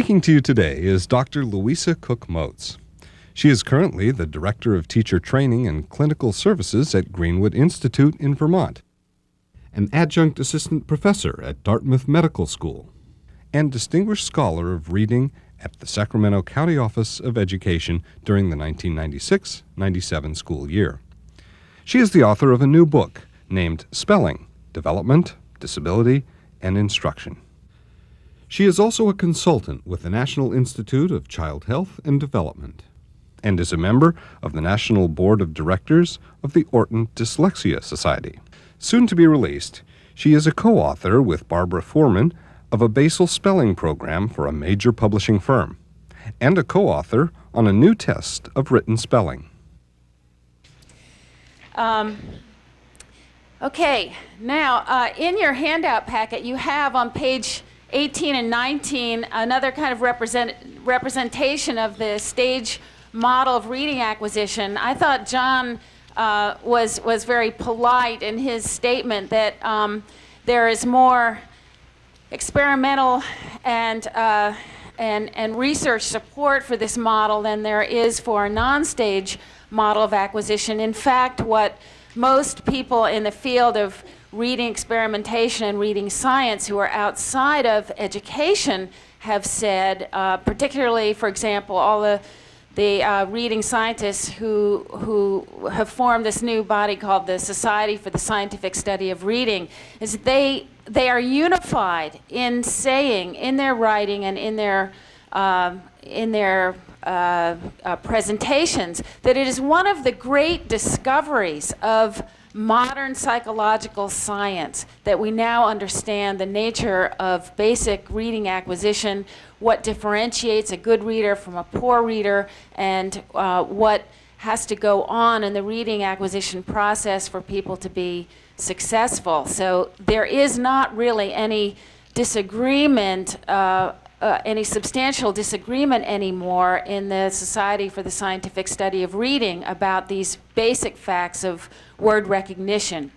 Speaking to you today is Dr. Louisa Moats. She is currently the Director of Teacher Training and Clinical Services at Greenwood Institute in Vermont, an Adjunct Assistant Professor at Dartmouth Medical School, and Distinguished Scholar of Reading at the Sacramento County Office of Education during the 1996-97 school year. She is the author of a new book named Spelling, Development, Disability, and Instruction. She is also a consultant with the National Institute of Child Health and Development and is a member of the National Board of Directors of the Orton Dyslexia Society. Soon to be released, she is a co-author with Barbara Foreman of a basal spelling program for a major publishing firm and a co-author on a new test of written spelling. Okay, now in your handout packet you have on page 18 and 19 another kind of representation of the stage model of reading acquisition. I thought John was very polite in his statement that there is more experimental and research support for this model than there is for a non-stage model of acquisition. In fact, what most people in the field of reading experimentation and reading science who are outside of education have said, particularly, for example, all the reading scientists who have formed this new body called the Society for the Scientific Study of Reading, is that they are unified in saying, in their writing and in their presentations, that it is one of the great discoveries of modern psychological science that we now understand the nature of basic reading acquisition, what differentiates a good reader from a poor reader, and what has to go on in the reading acquisition process for people to be successful. So there is not really any disagreement, any substantial disagreement anymore in the Society for the Scientific Study of Reading about these basic facts of word recognition.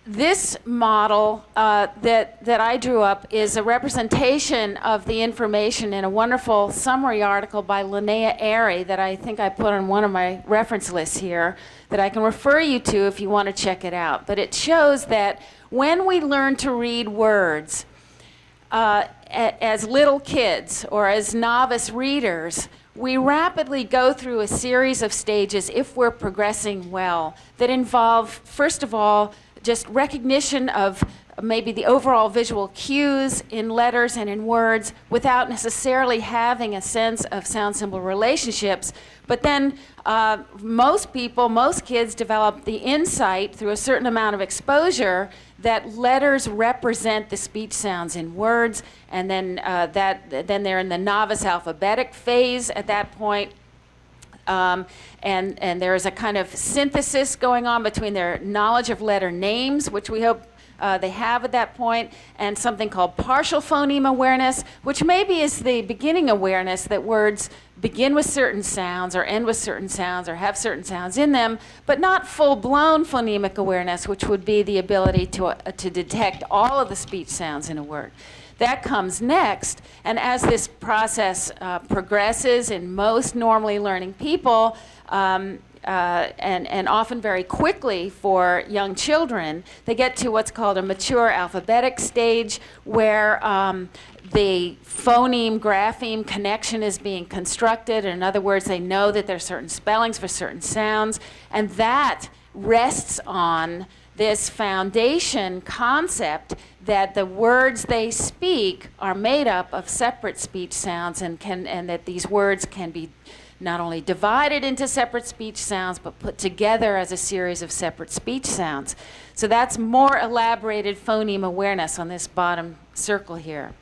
This model that I drew up is a representation of the information in a wonderful summary article by Linnea Airy that I think I put on one of my reference lists here that I can refer you to if you want to check it out. But it shows that when we learn to read words as little kids or as novice readers, we rapidly go through a series of stages, if we're progressing well, that involve, first of all, just recognition of maybe the overall visual cues in letters and in words without necessarily having a sense of sound-symbol relationships. But then most kids develop the insight through a certain amount of exposure that letters represent the speech sounds in words, and then they're in the novice alphabetic phase at that point. And there is a kind of synthesis going on between their knowledge of letter names, which we hope they have at that point, and something called partial phoneme awareness, which maybe is the beginning awareness that words begin with certain sounds or end with certain sounds or have certain sounds in them, but not full-blown phonemic awareness, which would be the ability to detect all of the speech sounds in a word. That comes next, and as this process progresses in most normally learning people, and often very quickly for young children, they get to what's called a mature alphabetic stage where the phoneme-grapheme connection is being constructed. In other words, they know that there are certain spellings for certain sounds, and that rests on this foundation concept that the words they speak are made up of separate speech sounds, and that these words can be not only divided into separate speech sounds, but put together as a series of separate speech sounds. So that's more elaborated phoneme awareness on this bottom circle here.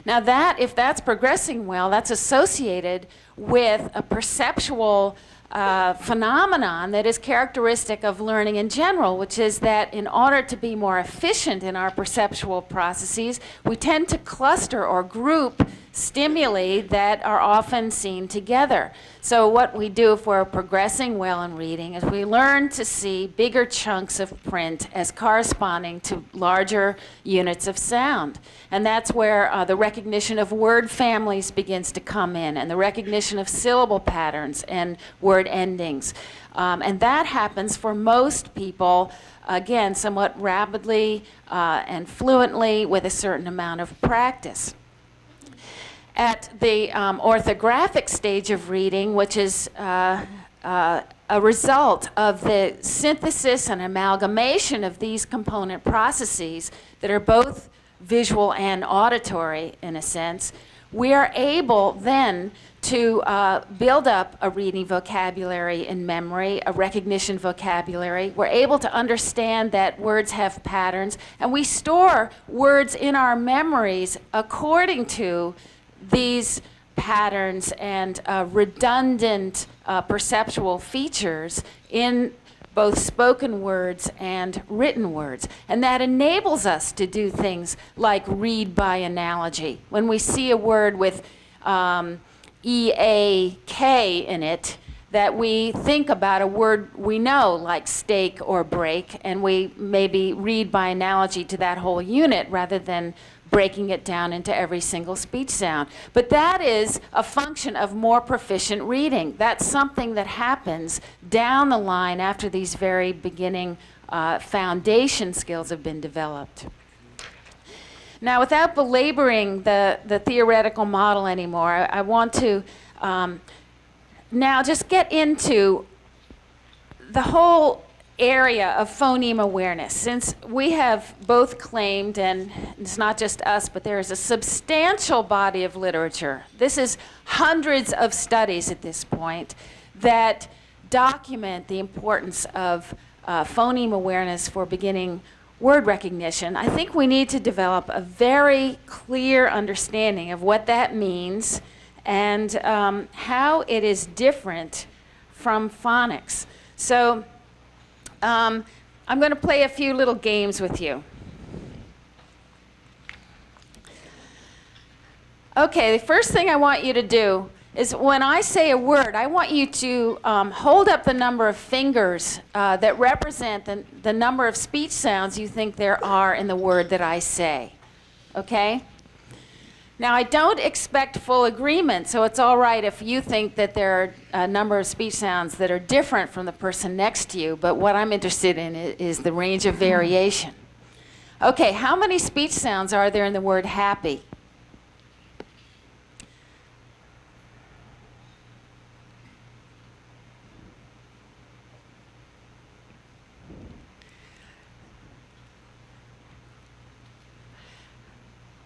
Now if that's progressing well, that's associated with a perceptual phenomenon that is characteristic of learning in general, which is that in order to be more efficient in our perceptual processes, we tend to cluster or group stimuli that are often seen together. So what we do if we're progressing well in reading is we learn to see bigger chunks of print as corresponding to larger units of sound. And that's where the recognition of word families begins to come in, and the recognition of syllable patterns and word endings. And that happens for most people, again, somewhat rapidly and fluently with a certain amount of practice. At the orthographic stage of reading, which is a result of the synthesis and amalgamation of these component processes that are both visual and auditory in a sense, we are able then to build up a reading vocabulary in memory, a recognition vocabulary. We're able to understand that words have patterns, and we store words in our memories according to these patterns and redundant perceptual features in both spoken words and written words. And that enables us to do things like read by analogy. When we see a word with E-A-K in it, that we think about a word we know, like steak or break, and we maybe read by analogy to that whole unit rather than breaking it down into every single speech sound. But that is a function of more proficient reading. That's something that happens down the line after these very beginning foundation skills have been developed. Now, without belaboring the theoretical model anymore, I want to now just get into the whole area of phoneme awareness, since we have both claimed, and it's not just us, but there is a substantial body of literature. This is hundreds of studies at this point that document the importance of phoneme awareness for beginning word recognition. I think we need to develop a very clear understanding of what that means and how it is different from phonics. So I'm going to play a few little games with you. Okay, the first thing I want you to do is when I say a word, I want you to hold up the number of fingers that represent the number of speech sounds you think there are in the word that I say. Okay? Now, I don't expect full agreement, so it's all right if you think that there are a number of speech sounds that are different from the person next to you, but what I'm interested in is the range of variation. Okay, how many speech sounds are there in the word happy?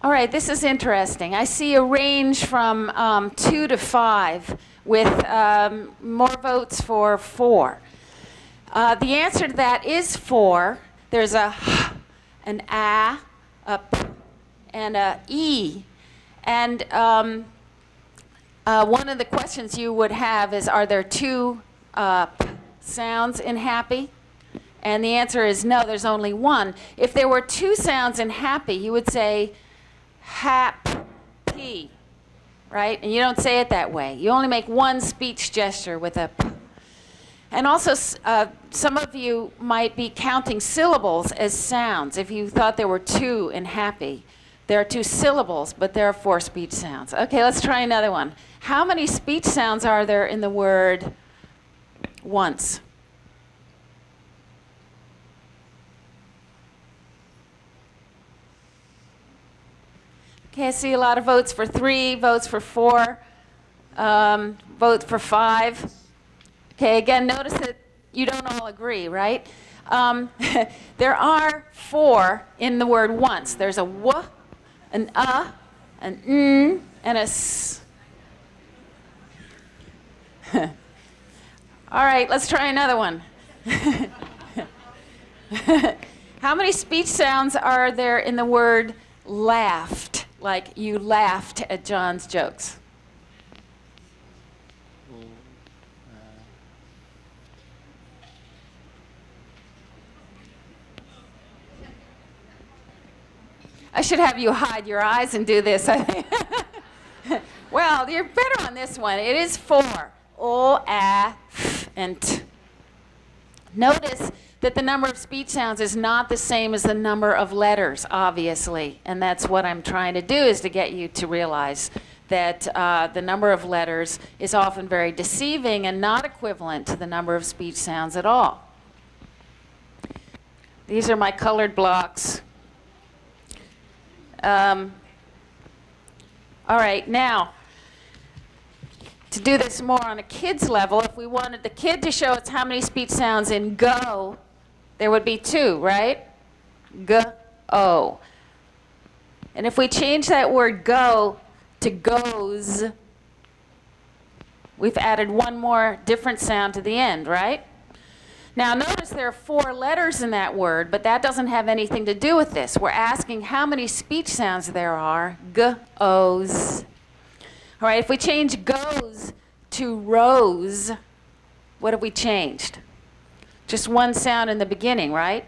All right, this is interesting. I see a range from 2 to 5 with more votes for 4. The answer to that is 4. There's a h, an a p, and a e. And one of the questions you would have is, are there 2 p sounds in happy? And the answer is no, there's only 1. If there were 2 sounds in happy, you would say happy, right? And you don't say it that way. You only make 1 speech gesture with a p. And also, some of you might be counting syllables as sounds. If you thought there were 2 in happy, there are 2 syllables, but there are 4 speech sounds. Okay, let's try another one. How many speech sounds are there in the word once? Okay, I see a lot of votes for 3, votes for 4, vote for 5. Okay, again, notice that you don't all agree, right? There are 4 in the word once. There's a w, an an n, and a s. All right, let's try another one. How many speech sounds are there in the word laughed? Like you laughed at John's jokes. I should have you hide your eyes and do this. Well, you're better on this one. It is 4. O, A, F, and T. Notice that the number of speech sounds is not the same as the number of letters, obviously. And that's what I'm trying to do, is to get you to realize that the number of letters is often very deceiving and not equivalent to the number of speech sounds at all. These are my colored blocks. All right, now, to do this more on a kid's level, if we wanted the kid to show us how many speech sounds in go, there would be 2, right? G, O. And if we change that word go to goes, we've added one more different sound to the end, right? Now notice there are 4 letters in that word, but that doesn't have anything to do with this. We're asking how many speech sounds there are. G, O's. All right, if we change goes to rose, what have we changed? Just one sound in the beginning, right?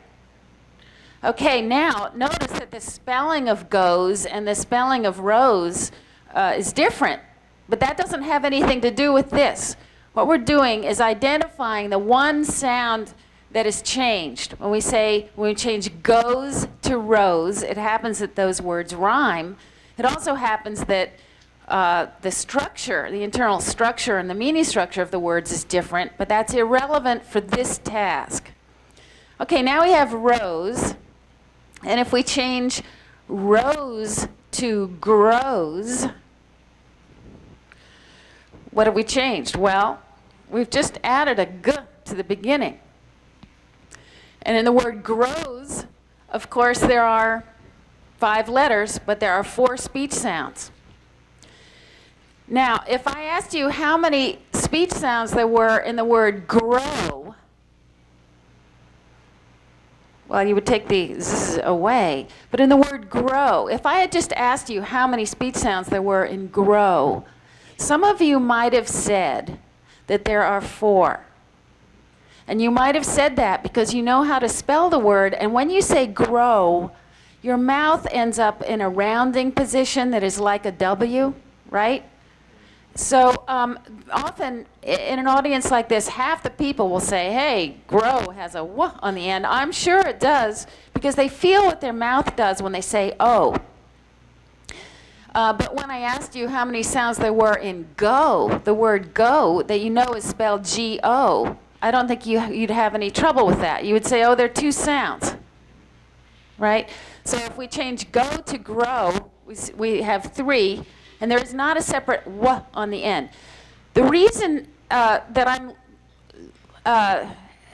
Okay, now notice that the spelling of goes and the spelling of rose is different, but that doesn't have anything to do with this. What we're doing is identifying the one sound that is changed. When we change goes to rose, it happens that those words rhyme. It also happens that the structure, the internal structure and the meaning structure of the words is different, but that's irrelevant for this task. Okay, now we have rose, and if we change rose to grows, what have we changed? Well, we've just added a g to the beginning. And in the word grows, of course, there are 5 letters, but there are 4 speech sounds. Now, if I asked you how many speech sounds there were in the word grow, well, you would take the z away. But in the word grow, if I had just asked you how many speech sounds there were in grow, some of you might have said that there are 4. And you might have said that because you know how to spell the word, and when you say grow, your mouth ends up in a rounding position that is like a W, right? So often in an audience like this, half the people will say, hey, grow has a w on the end. I'm sure it does, because they feel what their mouth does when they say O. But when I asked you how many sounds there were in go, the word go, that you know is spelled G-O, I don't think you'd have any trouble with that. You would say, oh, there are 2 sounds, right? So if we change go to grow, we have 3, and there is not a separate w on the end. The reason that I'm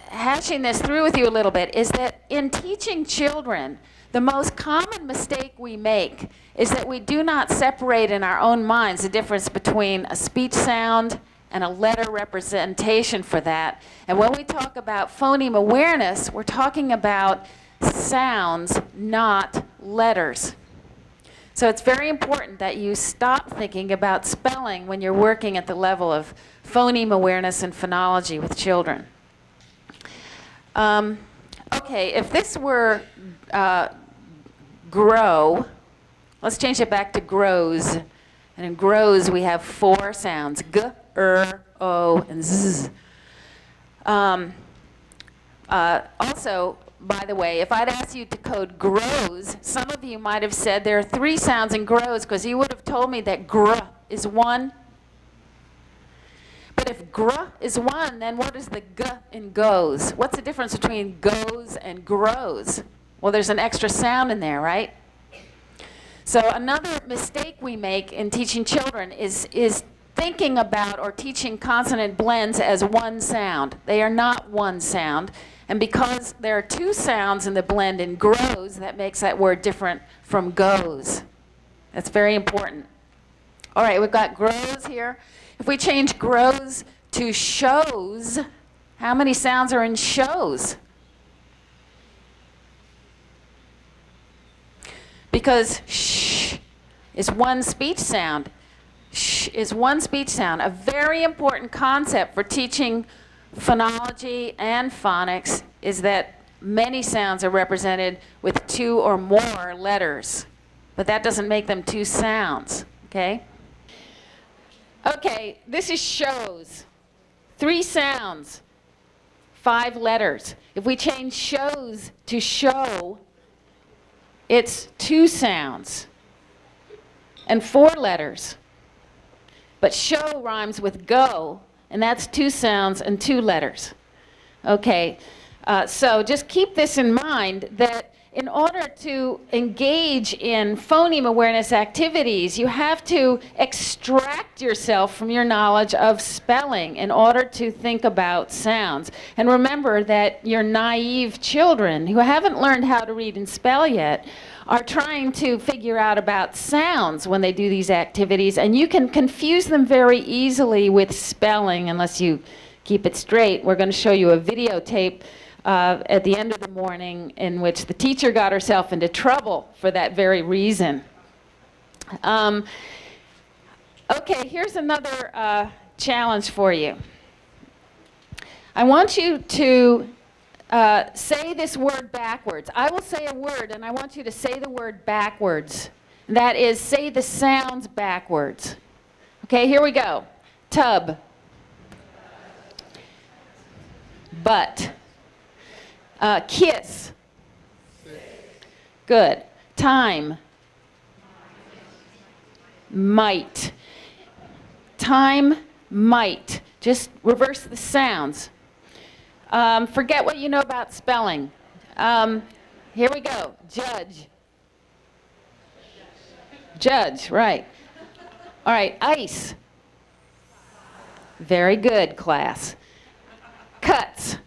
hashing this through with you a little bit is that in teaching children, the most common mistake we make is that we do not separate in our own minds the difference between a speech sound and a letter representation for that. And when we talk about phoneme awareness, we're talking about sounds, not letters. So it's very important that you stop thinking about spelling when you're working at the level of phoneme awareness and phonology with children. Okay, if this were grow, let's change it back to grows. And in grows, we have 4 sounds, g, o, and z. Also, by the way, if I'd asked you to code grows, some of you might have said there are 3 sounds in grows, because you would have told me that gr is 1. But if gr is 1, then what is the g in goes? What's the difference between goes and grows? Well, there's an extra sound in there, right? So another mistake we make in teaching children is thinking about or teaching consonant blends as one sound. They are not one sound. And because there are 2 sounds in the blend in grows, that makes that word different from goes. That's very important. All right, we've got grows here. If we change grows to shows, how many sounds are in shows? Because sh is one speech sound. Sh is one speech sound. A very important concept for teaching phonology and phonics is that many sounds are represented with 2 or more letters. But that doesn't make them 2 sounds, okay? Okay, this is shows. 3 sounds, 5 letters. If we change shows to show, it's 2 sounds and 4 letters. But show rhymes with go, and that's 2 sounds and 2 letters. Okay, so just keep this in mind, that in order to engage in phoneme awareness activities, you have to extract yourself from your knowledge of spelling in order to think about sounds. And remember that your naive children who haven't learned how to read and spell yet are trying to figure out about sounds when they do these activities, and you can confuse them very easily with spelling unless you keep it straight. We're going to show you a videotape at the end of the morning in which the teacher got herself into trouble for that very reason. Okay, here's another challenge for you. I want you to say this word backwards. I will say a word, and I want you to say the word backwards. That is, say the sounds backwards. Okay, here we go. Tub. Butt. Kiss. Good. Time. Might. Time, might. Just reverse the sounds. Forget what you know about spelling. Here we go. Judge. Judge, right. All right, ice. Very good, class. Cuts.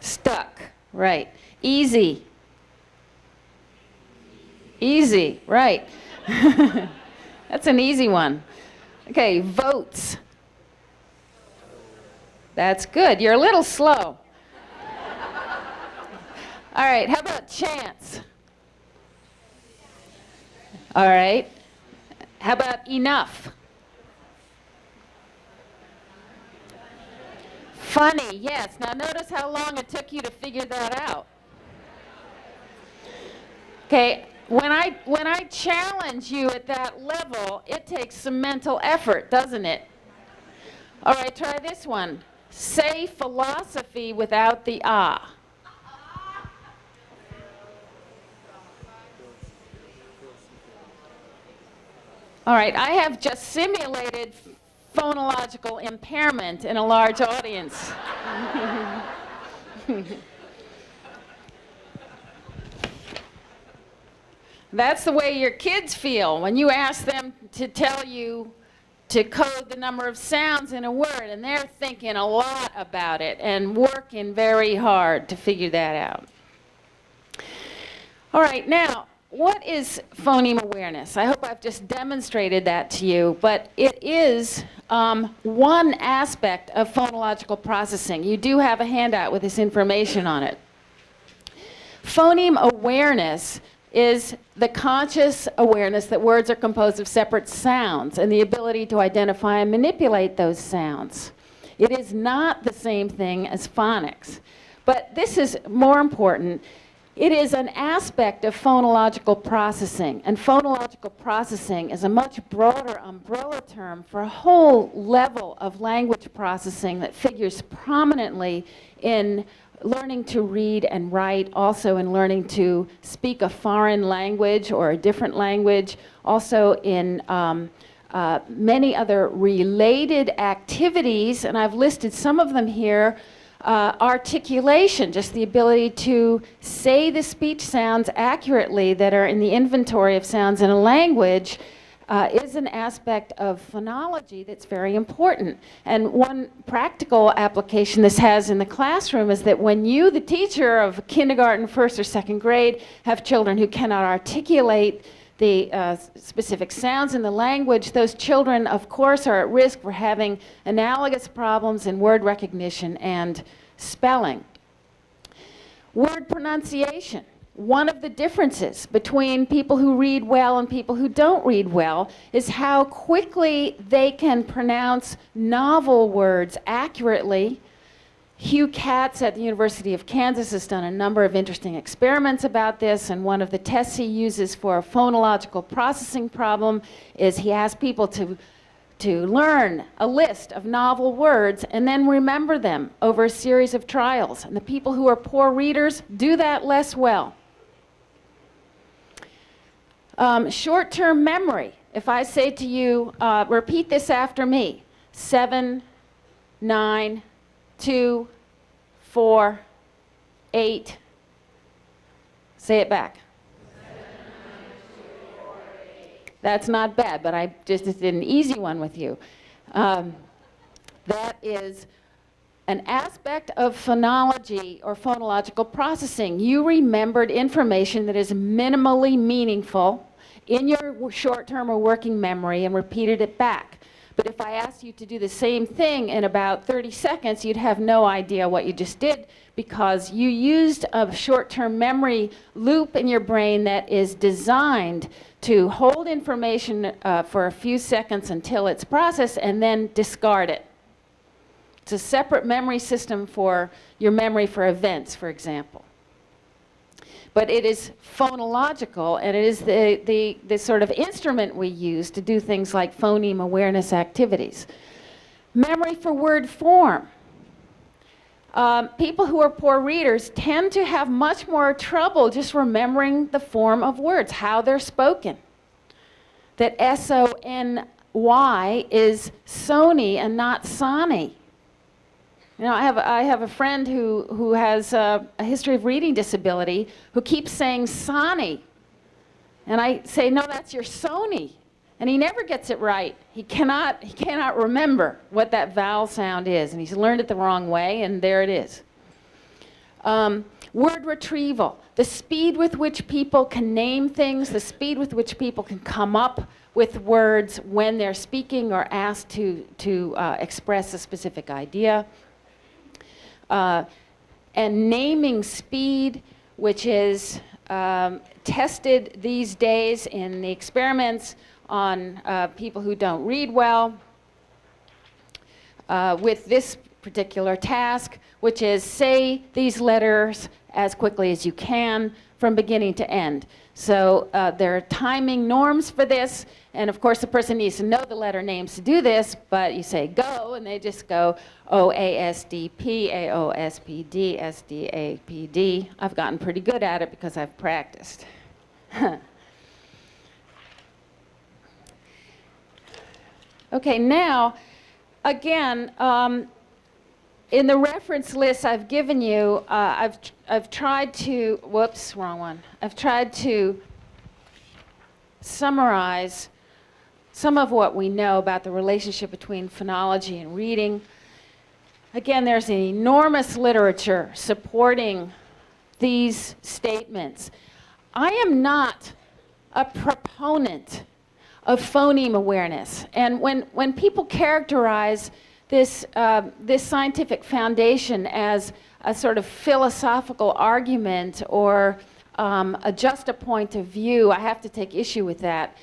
Stuck, right. Easy. Easy, right. That's an easy one. Okay, votes. That's good. You're a little slow. All right, how about chance? All right. How about enough? Funny, yes. Now notice how long it took you to figure that out. Okay, when I challenge you at that level, it takes some mental effort, doesn't it? All right, try this one. Say philosophy without the ah. All right, I have just simulated phonological impairment in a large audience. That's the way your kids feel when you ask them to tell you to code the number of sounds in a word, and they're thinking a lot about it and working very hard to figure that out. All right, now, what is phoneme awareness? I hope I've just demonstrated that to you, but it is one aspect of phonological processing. You do have a handout with this information on it. Phoneme awareness is the conscious awareness that words are composed of separate sounds and the ability to identify and manipulate those sounds. It is not the same thing as phonics, but this is more important. It is an aspect of phonological processing, and phonological processing is a much broader umbrella term for a whole level of language processing that figures prominently in learning to read and write, also in learning to speak a foreign language or a different language, also in many other related activities, and I've listed some of them here. Articulation, just the ability to say the speech sounds accurately that are in the inventory of sounds in a language, is an aspect of phonology that's very important. And one practical application this has in the classroom is that when you, the teacher of kindergarten, first or second grade, have children who cannot articulate the specific sounds in the language, those children, of course, are at risk for having analogous problems in word recognition and spelling. Word pronunciation. One of the differences between people who read well and people who don't read well is how quickly they can pronounce novel words accurately. Hugh Katz at the University of Kansas has done a number of interesting experiments about this, and one of the tests he uses for a phonological processing problem is he asks people to to learn a list of novel words and then remember them over a series of trials. And the people who are poor readers do that less well. Short-term memory. If I say to you, repeat this after me, 7, 9, 2, 4, 8. Say it back. That's not bad, but I just did an easy one with you. That is an aspect of phonology or phonological processing. You remembered information that is minimally meaningful in your short-term or working memory and repeated it back. But if I asked you to do the same thing in about 30 seconds, you'd have no idea what you just did because you used a short-term memory loop in your brain that is designed to hold information for a few seconds until it's processed and then discard it. It's a separate memory system for your memory for events, for example. But it is phonological, and it is the sort of instrument we use to do things like phoneme awareness activities. Memory for word form. People who are poor readers tend to have much more trouble just remembering the form of words, how they're spoken. That S-O-N-Y is Sony and not Sani. You know, I have a friend who has a history of reading disability who keeps saying Sani. And I say, no, that's your Sony. And he never gets it right. He cannot remember what that vowel sound is. And he's learned it the wrong way, and there it is. Word retrieval. The speed with which people can name things, the speed with which people can come up with words when they're speaking or asked to express a specific idea. And naming speed, which is tested these days in the experiments on people who don't read well with this particular task, which is say these letters as quickly as you can from beginning to end. So there are timing norms for this, and of course the person needs to know the letter names to do this, but you say go, and they just go O-A-S-D-P, A-O-S-P-D, S-D-A-P-D. I've gotten pretty good at it because I've practiced. Okay, now, again, in the reference list I've given you, I've tried to, whoops, wrong one. I've tried to summarize some of what we know about the relationship between phonology and reading. Again, there's an enormous literature supporting these statements. I am not a proponent of phoneme awareness. And when people characterize this scientific foundation as a sort of philosophical argument or just a point of view, I have to take issue with that.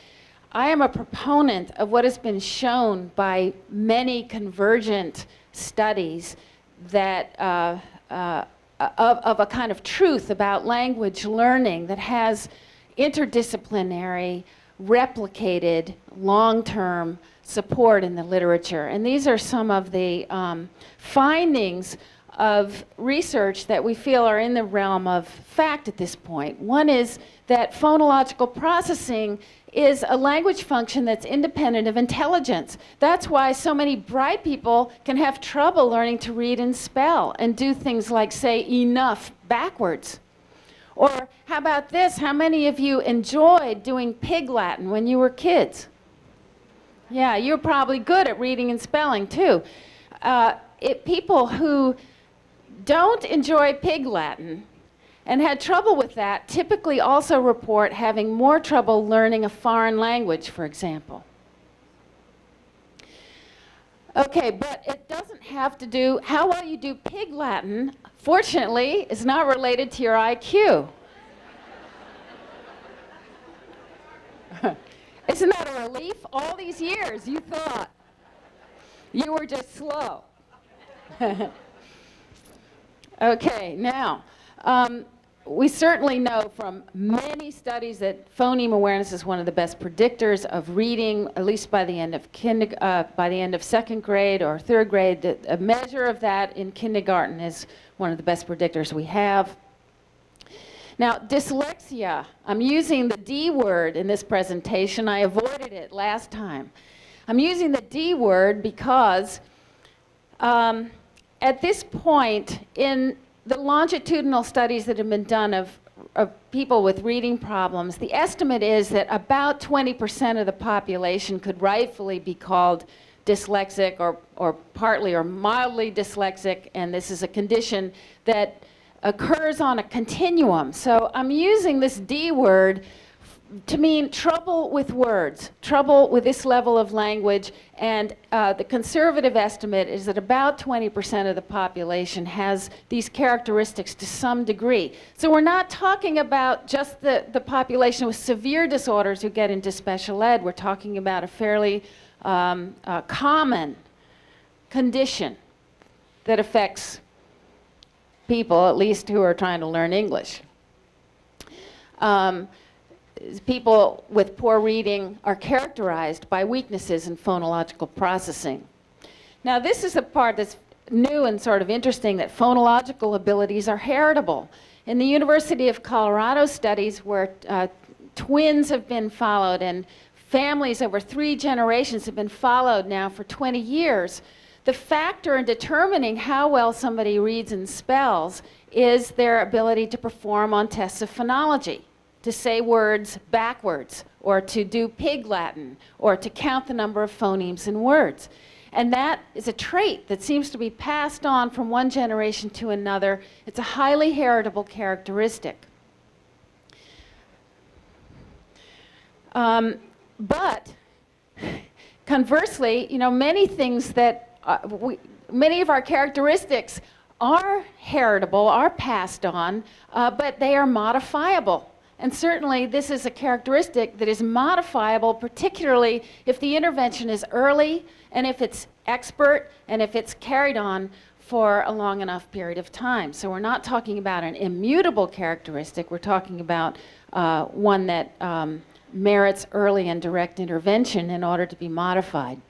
I am a proponent of what has been shown by many convergent studies that of a kind of truth about language learning that has interdisciplinary, replicated, long-term support in the literature. And these are some of the findings of research that we feel are in the realm of fact at this point. One is that phonological processing is a language function that's independent of intelligence. That's why so many bright people can have trouble learning to read and spell and do things like say enough backwards. Or how about this? How many of you enjoyed doing Pig Latin when you were kids? Yeah, you're probably good at reading and spelling too. People who don't enjoy Pig Latin and had trouble with that typically also report having more trouble learning a foreign language, for example. Okay, but it doesn't have to do, how well you do Pig Latin, fortunately, is not related to your IQ. Isn't that a relief? All these years you thought you were just slow. Okay, now, we certainly know from many studies that phoneme awareness is one of the best predictors of reading, at least by the end of second grade or third grade. A measure of that in kindergarten is one of the best predictors we have. Now, dyslexia. I'm using the D word in this presentation. I avoided it last time. I'm using the D word because at this point in the longitudinal studies that have been done of people with reading problems, the estimate is that about 20% of the population could rightfully be called dyslexic or partly or mildly dyslexic, and this is a condition that occurs on a continuum. So I'm using this D word to mean trouble with words, trouble with this level of language, and the conservative estimate is that about 20% of the population has these characteristics to some degree. So we're not talking about just the population with severe disorders who get into special ed. We're talking about a fairly common condition that affects people, at least who are trying to learn English. People with poor reading are characterized by weaknesses in phonological processing. Now, this is the part that's new and sort of interesting, that phonological abilities are heritable. In the University of Colorado studies where twins have been followed and families over 3 generations have been followed now for 20 years, the factor in determining how well somebody reads and spells is their ability to perform on tests of phonology, to say words backwards, or to do Pig Latin, or to count the number of phonemes in words. And that is a trait that seems to be passed on from one generation to another. It's a highly heritable characteristic. But conversely, many things that many of our characteristics are heritable, are passed on, but they are modifiable. And certainly this is a characteristic that is modifiable, particularly if the intervention is early and if it's expert and if it's carried on for a long enough period of time. So we're not talking about an immutable characteristic, we're talking about one that merits early and direct intervention in order to be modified.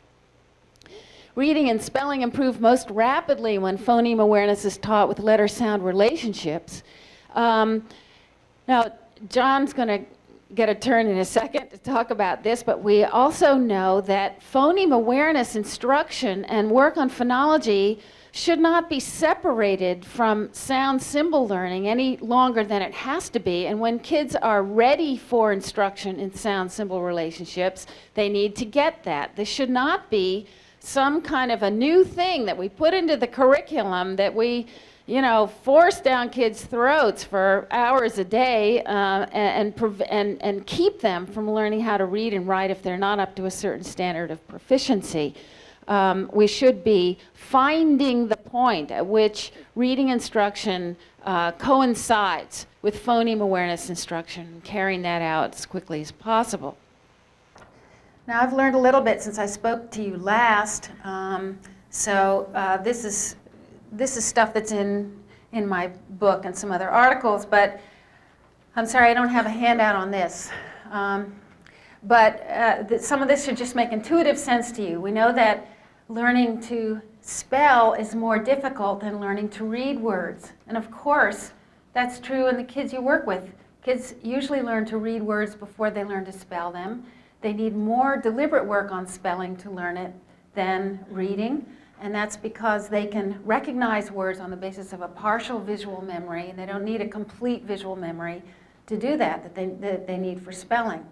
Reading and spelling improve most rapidly when phoneme awareness is taught with letter-sound relationships. Now, John's going to get a turn in a second to talk about this, but we also know that phoneme awareness instruction and work on phonology should not be separated from sound symbol learning any longer than it has to be. And when kids are ready for instruction in sound symbol relationships, they need to get that. This should not be some kind of a new thing that we put into the curriculum that we force down kids' throats for hours a day and keep them from learning how to read and write if they're not up to a certain standard of proficiency. We should be finding the point at which reading instruction coincides with phoneme awareness instruction and carrying that out as quickly as possible. Now, I've learned a little bit since I spoke to you last, so this is stuff that's in my book and some other articles, but I'm sorry I don't have a handout on this. But some of this should just make intuitive sense to you. We know that learning to spell is more difficult than learning to read words. And of course, that's true in the kids you work with. Kids usually learn to read words before they learn to spell them. They need more deliberate work on spelling to learn it than reading. And that's because they can recognize words on the basis of a partial visual memory, and they don't need a complete visual memory to do that they need for spelling.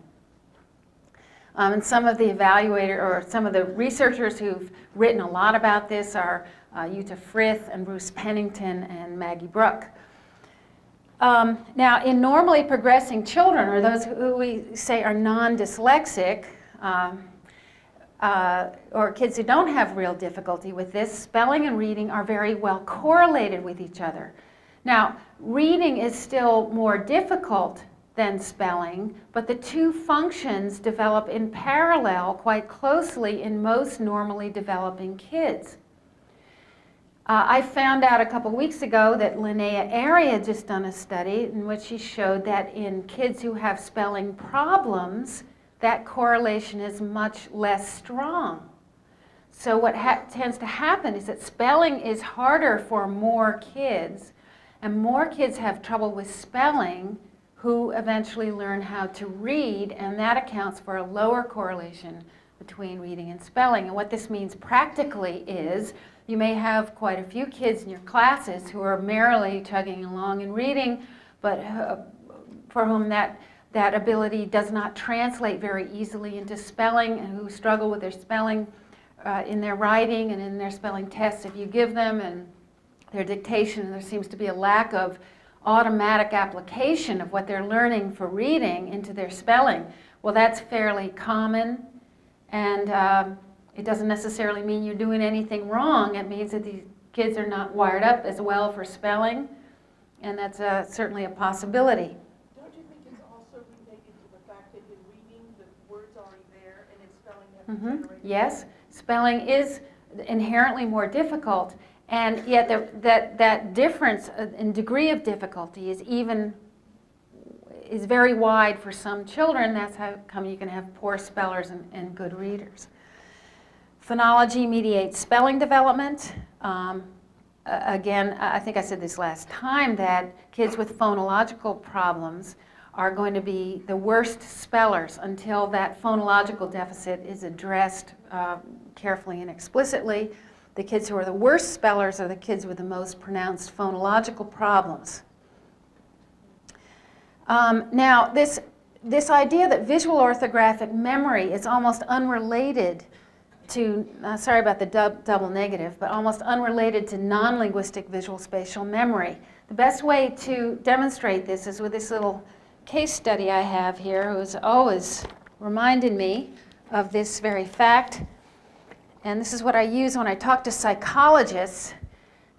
And some of the some of the researchers who've written a lot about this are Jutta Frith and Bruce Pennington and Maggie Brook. Now, in normally progressing children, or those who we say are non-dyslexic, or kids who don't have real difficulty with this, spelling and reading are very well correlated with each other. Now, reading is still more difficult than spelling, but the two functions develop in parallel quite closely in most normally developing kids. I found out a couple weeks ago that Linnea Airy had just done a study in which she showed that in kids who have spelling problems, that correlation is much less strong. So what tends to happen is that spelling is harder for more kids, and more kids have trouble with spelling who eventually learn how to read, and that accounts for a lower correlation between reading and spelling. And what this means practically is you may have quite a few kids in your classes who are merrily chugging along in reading, but for whom that ability does not translate very easily into spelling, and who struggle with their spelling in their writing and in their spelling tests if you give them, and their dictation. There seems to be a lack of automatic application of what they're learning for reading into their spelling. Well, that's fairly common, and it doesn't necessarily mean you're doing anything wrong. It means that these kids are not wired up as well for spelling, and that's certainly a possibility. Don't you think it's also related to the fact that in reading, the word's already there, and in spelling, you have to generate? Yes, spelling is inherently more difficult, and yet that difference in degree of difficulty is very wide for some children. That's how come you can have poor spellers and good readers. Phonology mediates spelling development. Again, I think I said this last time, that kids with phonological problems are going to be the worst spellers until that phonological deficit is addressed carefully and explicitly. The kids who are the worst spellers are the kids with the most pronounced phonological problems. Now, this idea that visual orthographic memory is almost unrelated to, sorry about the double negative, but almost unrelated to non-linguistic visual spatial memory. The best way to demonstrate this is with this little case study I have here, who's always reminded me of this very fact. And this is what I use when I talk to psychologists,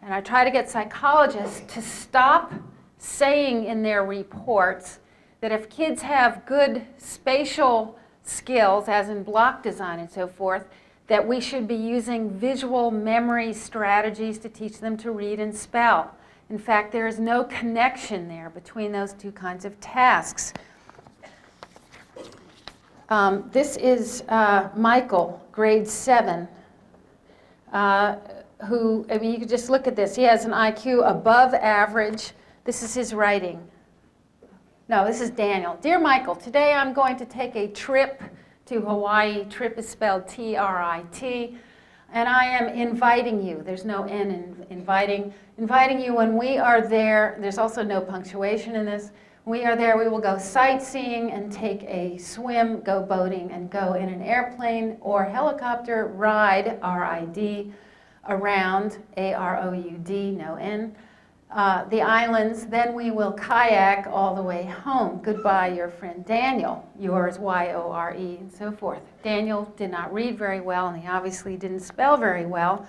and I try to get psychologists to stop saying in their reports that if kids have good spatial skills, as in block design and so forth, that we should be using visual memory strategies to teach them to read and spell. In fact, there is no connection there between those two kinds of tasks. This is Michael, grade 7, who, I mean, you could just look at this. He has an IQ above average. This is his writing. No, this is Daniel. Dear Michael, today I'm going to take a trip to Hawaii. Trip is spelled T-R-I-T. And I am inviting you. There's no N in inviting. Inviting you when we are there. There's also no punctuation in this. When we are there, we will go sightseeing and take a swim, go boating, and go in an airplane or helicopter ride, R-I-D, around, A-R-O-U-D, no N, the islands. Then we will kayak all the way home. Goodbye, your friend Daniel. Yours, Y-O-R-E, and so forth. Daniel did not read very well, and he obviously didn't spell very well.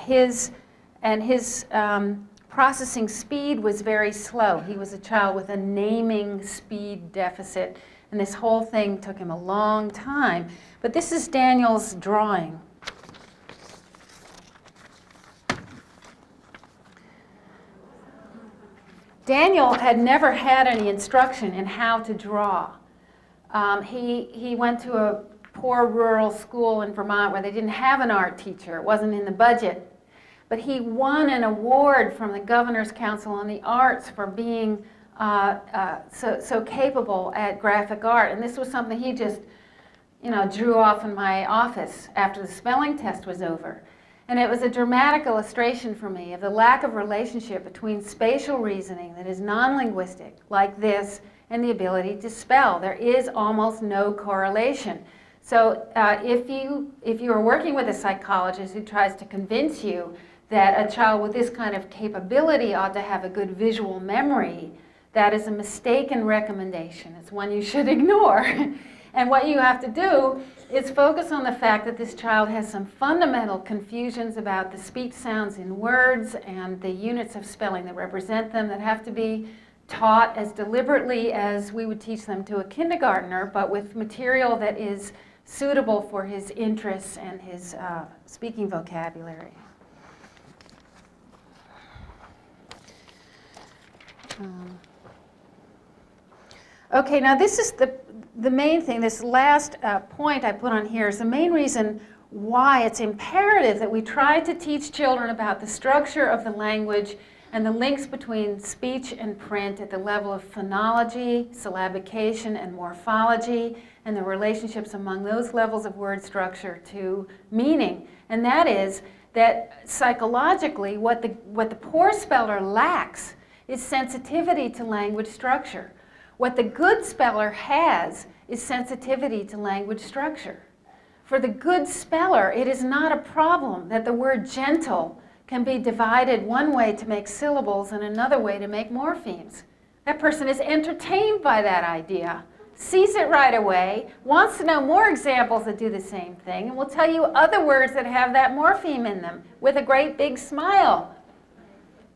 His processing speed was very slow. He was a child with a naming speed deficit, and this whole thing took him a long time. But this is Daniel's drawing. Daniel had never had any instruction in how to draw. He went to a poor rural school in Vermont where they didn't have an art teacher. It wasn't in the budget. But he won an award from the Governor's Council on the Arts for being so capable at graphic art. And this was something he just, drew off in my office after the spelling test was over. And it was a dramatic illustration for me of the lack of relationship between spatial reasoning that is non-linguistic, like this, and the ability to spell. There is almost no correlation. So if you are working with a psychologist who tries to convince you that a child with this kind of capability ought to have a good visual memory, that is a mistaken recommendation. It's one you should ignore. And what you have to do is focus on the fact that this child has some fundamental confusions about the speech sounds in words and the units of spelling that represent them that have to be taught as deliberately as we would teach them to a kindergartner, but with material that is suitable for his interests and his speaking vocabulary. Okay, now this is the main thing. This last point I put on here is the main reason why it's imperative that we try to teach children about the structure of the language and the links between speech and print at the level of phonology, syllabication, and morphology, and the relationships among those levels of word structure to meaning. And that is that psychologically, what the poor speller lacks is sensitivity to language structure. What the good speller has is sensitivity to language structure. For the good speller, it is not a problem that the word gentle can be divided one way to make syllables and another way to make morphemes. That person is entertained by that idea, sees it right away, wants to know more examples that do the same thing, and will tell you other words that have that morpheme in them with a great big smile.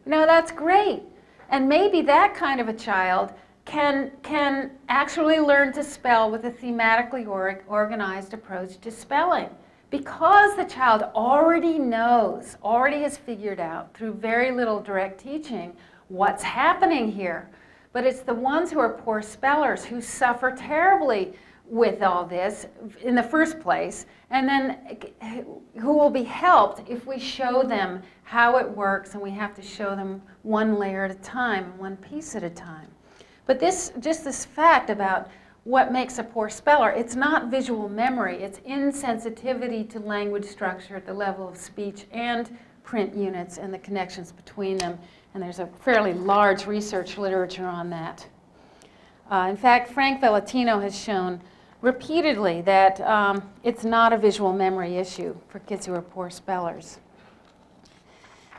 You know, that's great. And maybe that kind of a child can actually learn to spell with a thematically organized approach to spelling. Because the child already knows, already has figured out through very little direct teaching what's happening here. But it's the ones who are poor spellers who suffer terribly with all this in the first place, and then who will be helped if we show them how it works, and we have to show them one layer at a time, one piece at a time. But just this fact about what makes a poor speller, it's not visual memory, it's insensitivity to language structure at the level of speech and print units and the connections between them. And there's a fairly large research literature on that. In fact, Frank Valentino has shown repeatedly that it's not a visual memory issue for kids who are poor spellers.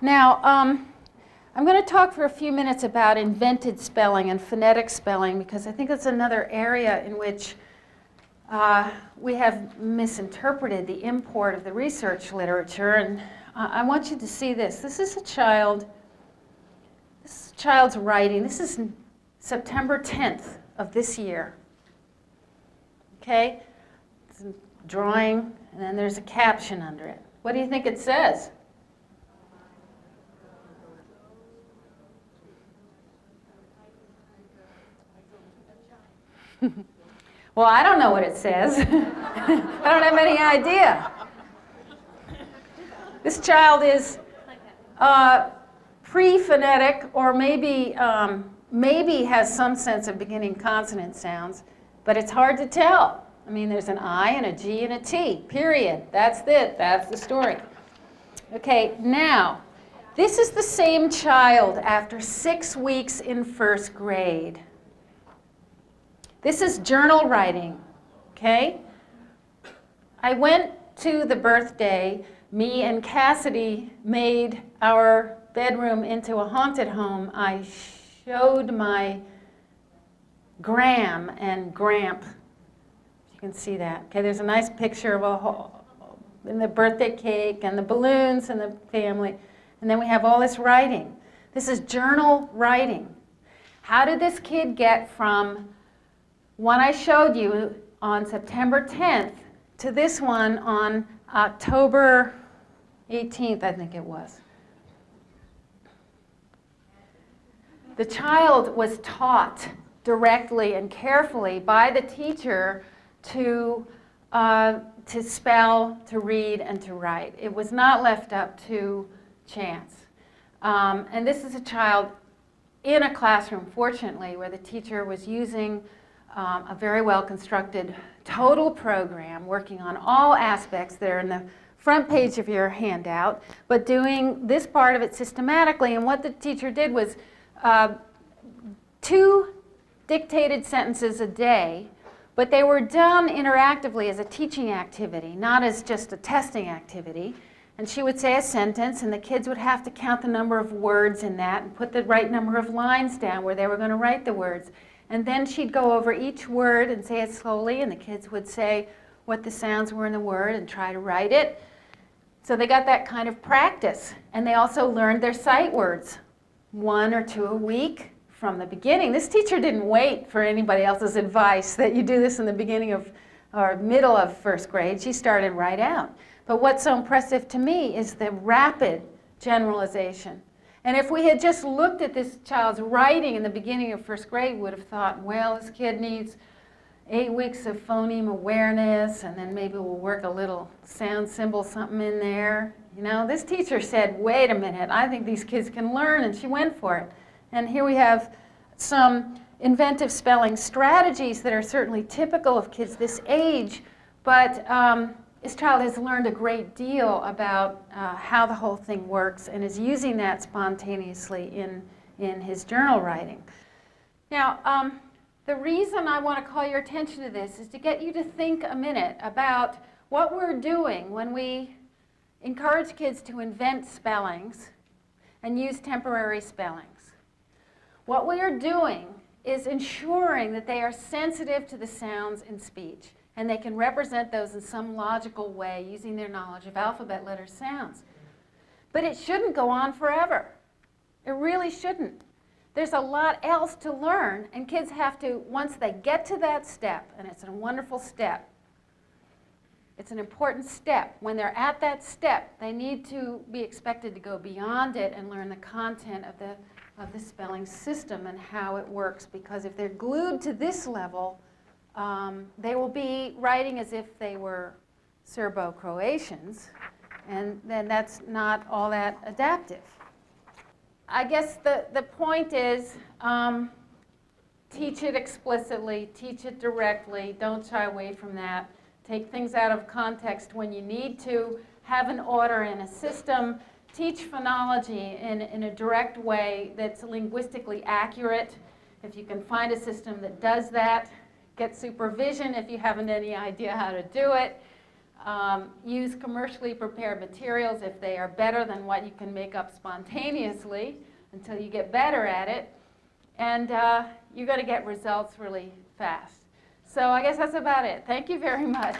Now, I'm going to talk for a few minutes about invented spelling and phonetic spelling because I think it's another area in which we have misinterpreted the import of the research literature. And I want you to see this. This is a child's writing. This is September 10th of this year. Okay? It's a drawing, and then there's a caption under it. What do you think it says? Well, I don't know what it says. I don't have any idea. This child is pre-phonetic, or maybe has some sense of beginning consonant sounds, but it's hard to tell. I mean, there's an I and a G and a T, period. That's it. That's the story. Okay, now, this is the same child after 6 weeks in first grade. This is journal writing, okay? I went to the birthday. Me and Cassidy made our bedroom into a haunted home. I showed my Gram and Gramp. You can see that. Okay, there's a nice picture of and the birthday cake and the balloons and the family. And then we have all this writing. This is journal writing. How did this kid get from one I showed you on September 10th to this one on October 18th, I think it was? The child was taught directly and carefully by the teacher to spell, to read, and to write. It was not left up to chance. And this is a child in a classroom, fortunately, where the teacher was using a very well-constructed total program working on all aspects. They're in the front page of your handout, but doing this part of it systematically. And what the teacher did was 2 dictated sentences a day, but they were done interactively as a teaching activity, not as just a testing activity. And she would say a sentence, and the kids would have to count the number of words in that and put the right number of lines down where they were going to write the words. And then she'd go over each word and say it slowly, and the kids would say what the sounds were in the word and try to write it. So they got that kind of practice. And they also learned their sight words, 1 or 2 a week from the beginning. This teacher didn't wait for anybody else's advice that you do this in the beginning of or middle of first grade. She started right out. But what's so impressive to me is the rapid generalization. And if we had just looked at this child's writing in the beginning of first grade, we would have thought, well, this kid needs 8 weeks of phoneme awareness, and then maybe we'll work a little sound symbol something in there. You know, this teacher said, wait a minute, I think these kids can learn, and she went for it. And here we have some inventive spelling strategies that are certainly typical of kids this age, but this child has learned a great deal about how the whole thing works and is using that spontaneously in his journal writing. Now, the reason I want to call your attention to this is to get you to think a minute about what we're doing when we encourage kids to invent spellings and use temporary spellings. What we are doing is ensuring that they are sensitive to the sounds in speech, and they can represent those in some logical way using their knowledge of alphabet, letters, sounds. But it shouldn't go on forever. It really shouldn't. There's a lot else to learn, and kids have to, once they get to that step, and it's a wonderful step, it's an important step. When they're at that step, they need to be expected to go beyond it and learn the content of the spelling system and how it works, because if they're glued to this level, they will be writing as if they were Serbo-Croatians, and then that's not all that adaptive. I guess the point is, teach it explicitly, teach it directly, don't shy away from that. Take things out of context when you need to, have an order in a system, teach phonology in a direct way that's linguistically accurate. If you can find a system that does that, get supervision if you haven't any idea how to do it. Use commercially prepared materials if they are better than what you can make up spontaneously until you get better at it. And you're going to get results really fast. So I guess that's about it. Thank you very much.